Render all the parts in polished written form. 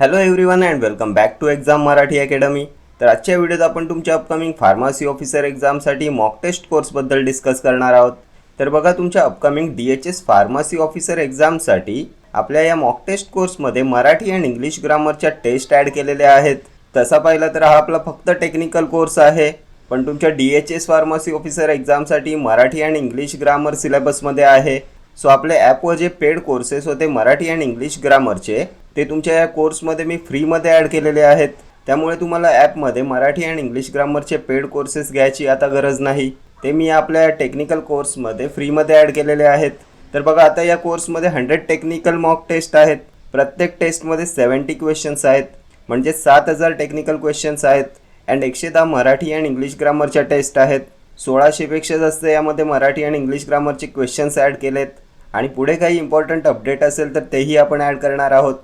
Hello everyone and welcome back to exam Marathi academy. तर आजच्या व्हिडिओत आपण तुमच्या अपकमिंग फार्मसी ऑफिसर एक्झामसाठी मॉक टेस्ट कोर्सबद्दल डिस्कस करणार आहोत. तर बघा, तुमच्या अपकमिंग DHS फार्मसी ऑफिसर एक्झामसाठी आपल्या या मॉक टेस्ट कोर्समध्ये मराठी अँड इंग्लिश ग्रामरच्या टेस्ट ॲड केलेल्या आहेत. तसा पाहिला तर हा आपला फक्त टेक्निकल कोर्स आहे, पण तुमच्या DHS फार्मसी ऑफिसर एक्झामसाठी मराठी अँड इंग्लिश ग्रामर सिलेबसमध्ये आहे. सो आपले ॲपवर जे पेड कोर्सेस होते मराठी अँड इंग्लिश ग्रामरचे, ते तुमच्या या कोर्समध्ये मी फ्रीमध्ये ॲड केलेले आहेत. त्यामुळे तुम्हाला ॲपमध्ये मराठी अँड इंग्लिश ग्रामरचे पेड कोर्सेस घ्यायची आता गरज नाही. ते मी आपल्या टेक्निकल कोर्समध्ये फ्रीमध्ये ॲड केलेले आहेत. तर बघा, आता या कोर्समध्ये 100 टेक्निकल मॉक टेस्ट आहेत. प्रत्येक टेस्टमध्ये 70 क्वेश्चन्स आहेत, म्हणजे 7000 टेक्निकल क्वेश्चन्स आहेत. अँड 110 मराठी अँड इंग्लिश ग्रामरच्या टेस्ट आहेत. 1600पेक्षा जास्त यामध्ये मराठी आणि इंग्लिश ग्रामरचे क्वेश्चन्स ॲड केलेत. आणि पुढे काही इम्पॉर्टंट अपडेट असेल तर तेही आपण ॲड करणार आहोत.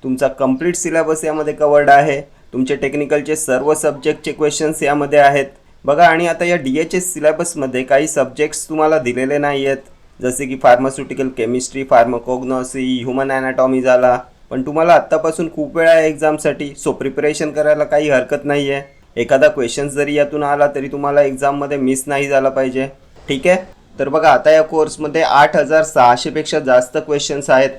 तुमचा कंप्लीट सिलेबस यामध्ये कवर्ड आहे. तुमचे टेक्निकलचे सर्व सब्जेक्टचे क्वेश्चन्स यामध्ये आहेत. बघा, आणि आता या DHS सिलेबसमध्ये काही सब्जेक्ट्स तुम्हाला दिलेले नाही आहेत, जसे की pharmaceutical chemistry, pharmacognosy, human anatomy झाला. पण तुम्हाला आत्तापासून खूप वेळ आहे एक्झामसाठी, सो प्रिपरेशन करायला काही हरकत नाही आहे. एखादा क्वेश्चन जरी यातून आला तरी तुम्हाला एक्झाममध्ये मिस नाही झाला पाहिजे, ठीक आहे. तर बघा, आता या कोर्समध्ये 8600पेक्षा जास्त क्वेश्चन्स आहेत.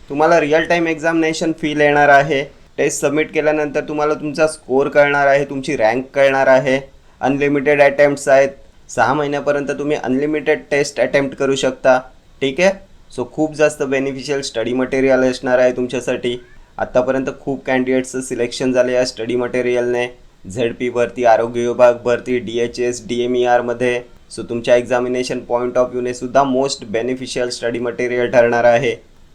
तुम्हाला रिअल टाईम एक्झामिनेशन फील येणार आहे. टेस्ट सबमिट केल्यानंतर तुम्हाला तुमचा स्कोअर कळणार आहे, तुमची रँक कळणार आहे. अनलिमिटेड अटेम्प्ट्स आहेत. 6 महिन्यापर्यंत तुम्ही अनलिमिटेड टेस्ट अटेम्प्ट करू शकता, ठीक आहे. सो खूप जास्त बेनिफिशियल स्टडी मटेरियल असणार आहे तुमच्यासाठी. आत्तापर्यंत खूप कॅन्डिडेट्सचं सिलेक्शन झाले या स्टडी मटेरियलने. ZP भरती, आरोग्य विभाग भरती, DHS, DMERमध्ये. सो तुमच्या एक्झामिनेशन पॉईंट ऑफ व्ह्यूने सुद्धा मोस्ट बेनिफिशियल स्टडी मटेरियल ठरणार आहे,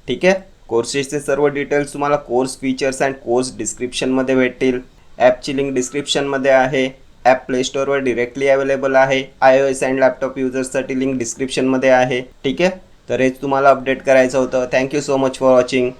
ठीक आहे. कोर्सेसचे सर्व डिटेल्स तुम्हाला कोर्स फीचर्स अँड कोर्स डिस्क्रिप्शनमध्ये भेटतील. ॲपची लिंक डिस्क्रिप्शनमध्ये आहे. ॲप प्ले स्टोअरवर डिरेक्टली अवेलेबल आहे. iOS अँड लॅपटॉप युजर्ससाठी लिंक डिस्क्रिप्शनमध्ये आहे, ठीक आहे. तर हेच तुम्हाला अपडेट करायचं होतं. Thank you so much for watching.